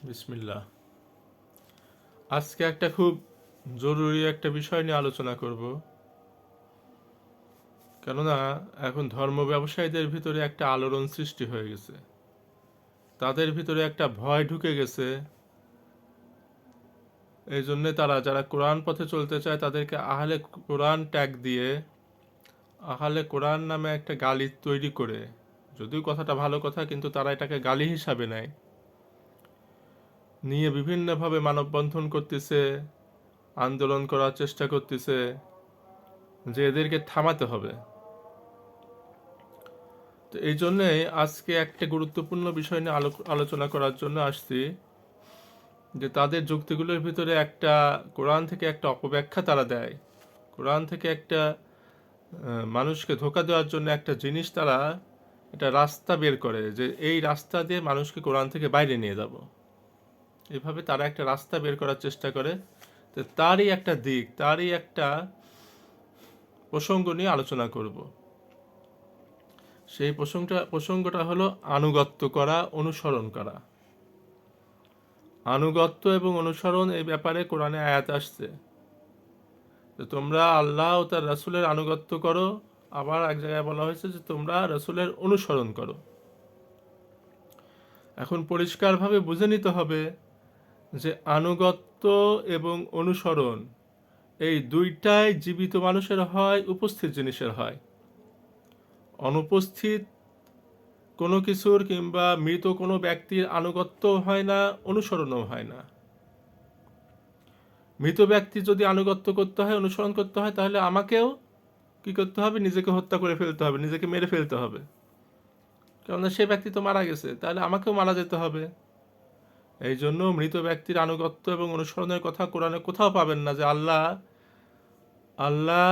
বিসমিল্লাহ। আজকে একটা খুব জরুরি একটা বিষয় নিয়ে আলোচনা করব। কেননা এখন ধর্ম ব্যবসায়ীদের ভিতরে একটা আলোড়ন সৃষ্টি হয়ে গেছে। তাদের ভিতরে একটা ভয় ঢুকে গেছে। এই জন্যে তারা যারা কোরআন পথে চলতে চায় তাদেরকে আহলে কোরআন ট্যাগ দিয়ে আহলে কোরআন নামে একটা গালি তৈরি করে, যদিও কথাটা ভালো কথা, কিন্তু তারা এটাকে গালি হিসাবে নেয়, নিয়ে বিভিন্নভাবে মানববন্ধন করতেছে, আন্দোলন করার চেষ্টা করতেছে যে এদেরকে থামাতে হবে। তো এই জন্যেই আজকে একটা গুরুত্বপূর্ণ বিষয় নিয়ে আলোচনা করার জন্য আসছি, যে তাদের যুক্তিগুলোর ভিতরে একটা কোরআন থেকে একটা অপব্যাখ্যা তারা দেয়। কোরআন থেকে একটা মানুষকে ধোঁকা দেওয়ার জন্য একটা জিনিস তারা একটা রাস্তা বের করে, যে এই রাস্তা দিয়ে মানুষকে কোরআন থেকে বাইরে নিয়ে যাব। এভাবে তারা একটা রাস্তা বের করার চেষ্টা করে। তো তারই একটা দিক, তারই একটা প্রসঙ্গ নিয়ে আলোচনা করব। সেই প্রসঙ্গটা হলো আনুগত্য করা, অনুসরণ করা। আনুগত্য এবং অনুসরণ এই ব্যাপারে কোরআনে আয়াত আসছে, যে তোমরা আল্লাহ ও তার রাসূলের আনুগত্য করো। আবার এক জায়গায় বলা হয়েছে যে তোমরা রাসূলের অনুসরণ করো। এখন পরিষ্কারভাবে বুঝে নিতে হবে যে আনুগত্য এবং অনুসরণ এই দুইটাই জীবিত মানুষের হয়, উপস্থিত জিনিসের হয়। অনুপস্থিত কোনো কিছুর কিংবা মৃত কোনো ব্যক্তির আনুগত্য হয় না, অনুসরণও হয় না। মৃত ব্যক্তি যদি আনুগত্য করতে হয়, অনুসরণ করতে হয়, তাহলে আমাকেও কি করতে হবে? নিজেকে হত্যা করে ফেলতে হবে, নিজেকে মেরে ফেলতে হবে। কেননা সে ব্যক্তি তো মারা গেছে, তাহলে আমাকেও মারা যেতে হবে। এই জন্য মৃত ব্যক্তির আনুগত্য এবং অনুসরণের কথা কোরআনে কোথাও পাবেন না, যে আল্লাহ আল্লাহ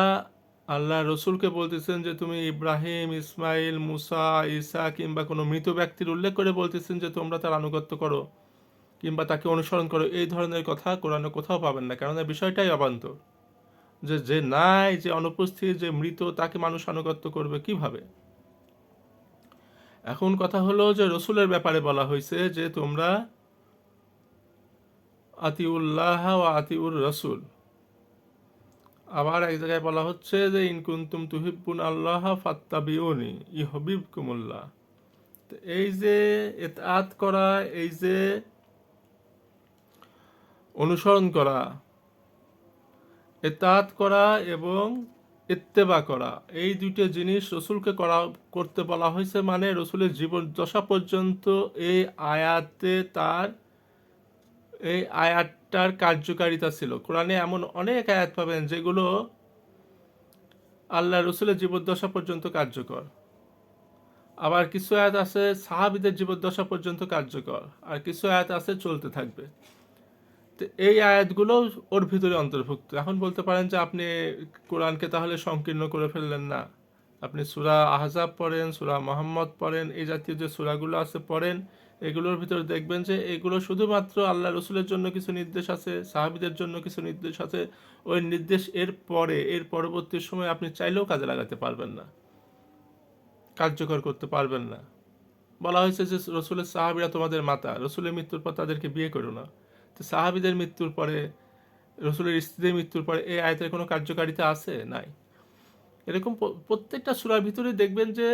আল্লাহ রসুলকে বলতেছেন যে তুমি ইব্রাহিম, ইসমাইল, মুসা, ঈসা কিংবা কোনো মৃত ব্যক্তির উল্লেখ করে বলতেছেন যে তোমরা তার আনুগত্য করো কিংবা তাকে অনুসরণ করো। এই ধরনের কথা কোরআনে কোথাও পাবেন না, কারণ এই বিষয়টাই অবান্তর। যে যে নাই, যে অনুপস্থিত, যে মৃত, তাকে মানুষ আনুগত্য করবে কিভাবে? এখন কথা হলো যে রসুলের ব্যাপারে বলা হয়েছে যে তোমরা আতিউল্লাহ ও আতিউর রসুল। আবার এক জায়গায় বলা হচ্ছে যে ইনকুন্তুম তুহিব্বুন আল্লাহ ফাত্তাবিউনি ইহবিবকুমুল্লাহ। তো এই যে ইতআত করা, এই যে অনুসরণ করা, ইতআত করা এবং ইত্তেবা করা, এই দুইটা জিনিস রসুলকে করতে বলা হয়েছে। মানে রসুলের জীবন দশা পর্যন্ত এই আয়াতে এই আয়াতটার কার্যকারিতা ছিল। কোরআনে এমন অনেক আয়াত পাবেন যেগুলো আল্লাহ রসুলের জীবদ্দশা পর্যন্ত কার্যকর। আবার কিছু আয়াত আছে সাহাবীদের জীবদ্দশা পর্যন্ত কার্যকর, আর কিছু আয়াত আছে চলতে থাকবে। তো এই আয়াতগুলো ওর ভিতরে অন্তর্ভুক্ত। এখন বলতে পারেন যে আপনি কোরআনকে তাহলে সংকীর্ণ করে ফেললেন না। আপনি সূরা আহজাব পড়েন, সূরা মুহাম্মদ পড়েন, এই জাতীয় যে সূরাগুলো আছে পড়েন। এগুলোর ভিতরে দেখবেন যে এগুলো শুধুমাত্র আল্লাহ রসুলের জন্য কিছু নির্দেশ আছে, সাহাবীদের জন্য কিছু নির্দেশ আছে। ওই নির্দেশ এর পরবর্তী সময় আপনি চাইলেও কাজে লাগাতে পারবেন না, কার্যকর করতে পারবেন না। বলা হয়েছে যে রসুলের সাহাবীরা তোমাদের মাতা, রসুলের মৃত্যুর পর তাদেরকে বিয়ে করো না। তো সাহাবীদের মৃত্যুর পরে, রসুলের স্ত্রীদের মৃত্যুর পরে এই আয়াতের কোনো কার্যকারিতা আছে? নাই। এরকম প্রত্যেকটা সূরার ভিতরে দেখবেন যে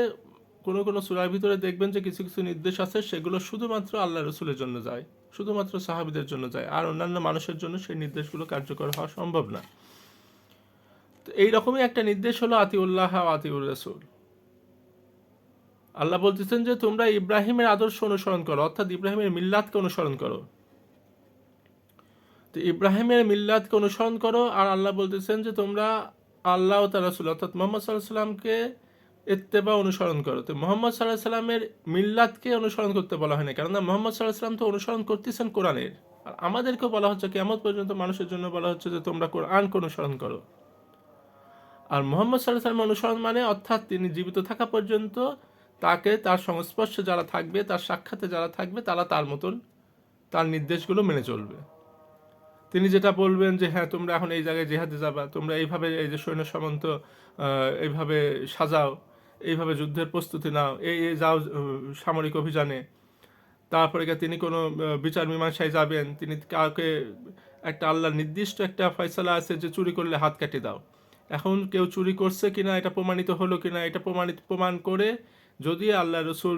কোনো কোনো সূরার ভিতরে দেখবেন যে কিছু কিছু নির্দেশ আছে, সেগুলো শুধুমাত্র আল্লাহ রসুলের জন্য যায়, শুধুমাত্র সাহাবীদের জন্য যায়, আর অন্যান্য মানুষের জন্য সেই নির্দেশগুলো কার্যকর হওয়া সম্ভব না। তো এইরকমই একটা নির্দেশ হলো আতিউল্লাহ আতিউর রসুল। আল্লাহ বলতেছেন যে তোমরা ইব্রাহিমের আদর্শ অনুসরণ করো, অর্থাৎ ইব্রাহিমের মিল্লাতকে অনুসরণ করো। তো ইব্রাহিমের মিল্লাতকে অনুসরণ করো, আর আল্লাহ বলতেছেন যে তোমরা আল্লাহ ও তার রাসূল অর্থাৎ মোহাম্মদ সাল্লাল্লাহু আলাইহি সাল্লামকে ইত্তেবা অনুসরণ করো। তো মোহাম্মদ সাল্লাল্লাহু আলাইহি সাল্লামের মিল্লাতকে অনুসরণ করতে বলা হয় না, কারণ মোহাম্মদ সাল্লাল্লাহু আলাইহি সাল্লাম তো অনুসরণ করতেছেন কোরআনের। আর আমাদেরকেও বলা হচ্ছে, কিয়ামত পর্যন্ত মানুষের জন্য বলা হচ্ছে যে তোমরা কোরআনকে অনুসরণ করো। আর মোহাম্মদ সাল্লাল্লাহু আলাইহি সাল্লাম অনুসরণ মানে অর্থাৎ তিনি জীবিত থাকা পর্যন্ত তাকে, তার সংস্পর্শে যারা থাকবে, তার সাক্ষাতে যারা থাকবে, তারা তার মতন তার নির্দেশগুলো মেনে চলবে। তিনি যেটা বলবেন যে হ্যাঁ তোমরা এখন এই জায়গায় জিহাদে যাবা, তোমরা এইভাবে এই যে সৈন্য সামন্ত এইভাবে সাজাও, এইভাবে যুদ্ধের প্রস্তুতি নাও, এই এই যাও সামরিক অভিযানে, তারপরে তিনি কোনো বিচার মীমাংসায় যাবেন, তিনি কাউকে একটা আল্লাহর নির্দিষ্ট একটা ফয়সালা আছে যে চুরি করলে হাত কেটে দাও। এখন কেউ চুরি করছে কিনা, এটা প্রমাণিত হলো কিনা, এটা প্রমাণ করে যদি আল্লাহ রসুল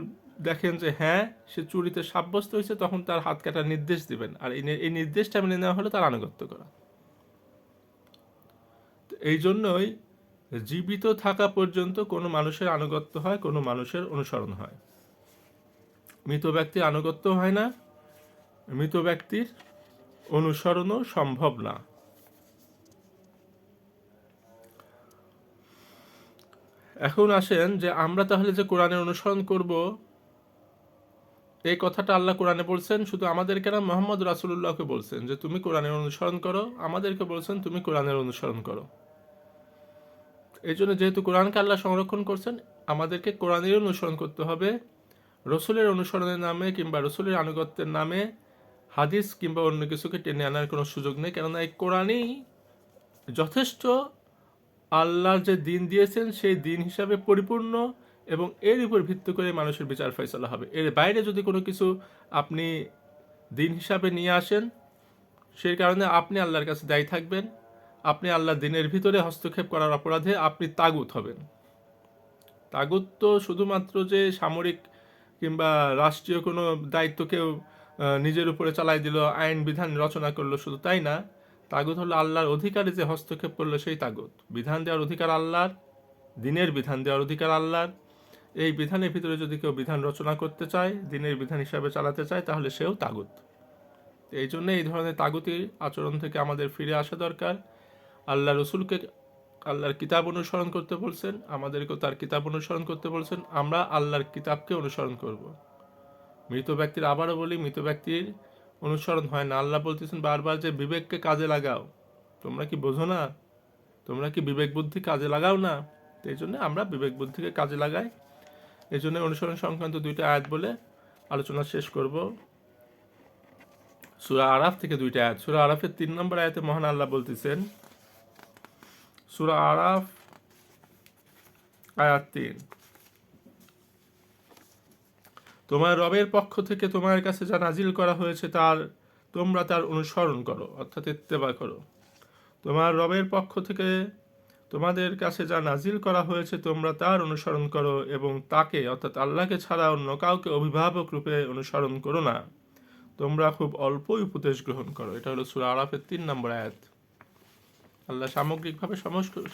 দেখেন যে হ্যাঁ সে চুরিতে সাব্যস্ত হয়েছে, তখন তার হাত কাটার নির্দেশ দিবেন। আর এই নির্দেশটা মেনে নেওয়া হলো তার আনুগত্য করা। এই জন্যই জীবিত থাকা পর্যন্ত কোনো মানুষের আনুগত্য হয়, কোনো মানুষের অনুসরণ হয়। মৃত ব্যক্তির আনুগত্য হয় না, মৃত ব্যক্তির অনুসরণও সম্ভব না। এখন আসেন যে আমরা তাহলে যে কোরআনের অনুসরণ করব, এই কথাটা আল্লাহ কোরআনে বলছেন শুধু আমাদেরকে না, মোহাম্মদ রাসূলুল্লাহকে বলছেন যে তুমি কোরআনের অনুসরণ করো, আমাদেরকে বলছেন তুমি কোরআনের অনুসরণ করো। এই জন্য যেহেতু কোরআনকে আল্লাহ সংরক্ষণ করছেন, আমাদেরকে কোরআনের অনুসরণ করতে হবে। রসুলের অনুসরণের নামে কিংবা রসুলের আনুগত্যের নামে হাদিস কিংবা অন্য কিছুকে টেনে আনার কোনো সুযোগ নেই, কেননা এই কোরআনই যথেষ্ট আল্লাহ যে দিন দিয়েছেন সেই দিন হিসাবে পরিপূর্ণ, এবং এর উপর ভিত্তি করে মানুষের বিচার ফয়সালা হবে। এর বাইরে যদি কোনো কিছু আপনি দিন হিসাবে নিয়ে আসেন, সেই কারণে আপনি আল্লাহর কাছে দায়ী থাকবেন। আপনি আল্লাহর দিনের ভিতরে হস্তক্ষেপ করার অপরাধে আপনি তাগুত হবেন। তাগুত তো শুধুমাত্র যে সামরিক কিংবা রাষ্ট্রীয় কোনো দায়িত্ব কেউ নিজের উপরে চালাই দিল, আইন বিধান রচনা করলো, শুধু তাই না। তাগুত হলো আল্লাহর অধিকারে যে হস্তক্ষেপ করলো সেই তাগুত। বিধান দেওয়ার অধিকার আল্লাহর, দিনের বিধান দেওয়ার অধিকার আল্লাহর। এই বিধানের ভিতরে যদি কেউ বিধান রচনা করতে চায়, দিনের বিধান হিসাবে চালাতে চায়, তাহলে সেও তাগুত। এই জন্য এই ধরনের তাগুতির আচরণ থেকে আমাদের ফিরে আসা দরকার। আল্লাহ রসুলকে আল্লাহর কিতাব অনুসরণ করতে বলছেন, আমাদেরকেও তার কিতাব অনুসরণ করতে বলছেন। আমরা আল্লাহর কিতাবকে অনুসরণ করব। মৃত ব্যক্তির, আবারও বলি, মৃত ব্যক্তির অনুসরণ হয় না। আল্লাহ বলতেছেন বারবার যে বিবেককে কাজে লাগাও। তোমরা কি বোঝো না? তোমরা কি বিবেক বুদ্ধি কাজে লাগাও না? এই জন্য আমরা বিবেক বুদ্ধিকে কাজে লাগাই। এই জন্য অনুসরণ সংক্রান্ত 2টা আয়াত বলে আলোচনা শেষ করব। সূরা আরাফ থেকে 2টা আয়াত। সূরা আরাফের 3 নম্বর আয়াতে মহান আল্লাহ বলতেছেন, সূরা আরাফ আয়াত 3, তোমার রবের পক্ষ থেকে তোমার কাছে যা নাজিল করা হয়েছে তোমরা তার অনুসরণ করো, অর্থাৎ ইত্তেবা করো। তোমার রবের পক্ষ থেকে তোমাদের কাছে যা নাজিল করা হয়েছে তোমরা তার অনুসরণ করো, এবং তাকে অর্থাৎ আল্লাহকে ছাড়া অন্য কাউকে অভিভাবক রূপে অনুসরণ করো না। তোমরা খুব অল্পই উপদেশ গ্রহণ করো। এটা হলো সূরা আরাফের 3 নম্বর আয়াত। আল্লাহ সামগ্রিকভাবে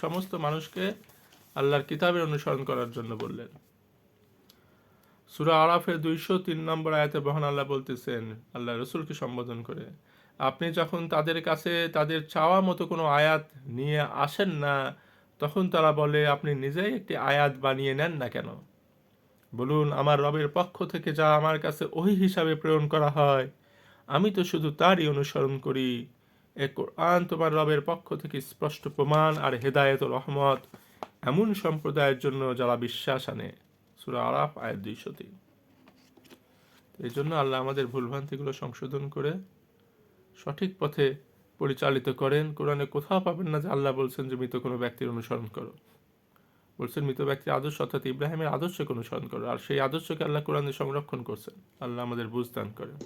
সমস্ত মানুষকে আল্লাহর কিতাবের অনুসরণ করার জন্য বললেন। সূরা আরাফের 203 নম্বর আয়াতে মহান আল্লাহ বলতেছেন আল্লাহ রসুলকে সম্বোধন করে, আপনি যখন তাদের কাছে তাদের চাওয়া মতো কোনো আয়াত নিয়ে আসেন না, তখন তারা বলে আপনি নিজেই একটি আয়াত বানিয়ে নেন না কেন? বলুন, আমার রবের পক্ষ থেকে যা আমার কাছে ওহী হিসাবে প্রেরণ করা হয়, আমি তো শুধু তারই অনুসরণ করি। এ কোরআন তোমার রবের পক্ষ থেকে স্পষ্ট প্রমাণ আর হেদায়েত ও রহমত এমন সম্প্রদায়ের জন্য যারা বিশ্বাস আনে। সূরা আরাফ আয়াত 203। এই জন্য আল্লাহ আমাদের ভুলভ্রান্তিগুলো সংশোধন করে সঠিক পথে পরিচালিত করেন। কোরআনে কোথাও পাবেন না যে আল্লাহ বলছেন যে মৃত কোনো ব্যক্তির অনুসরণ করো। বলছেন মৃত ব্যক্তির আদর্শ অর্থাৎ ইব্রাহিমের আদর্শকে অনুসরণ করো, আর সেই আদর্শকে আল্লাহ কোরআনে সংরক্ষণ করছেন। আল্লাহ আমাদের বুঝদান করেন।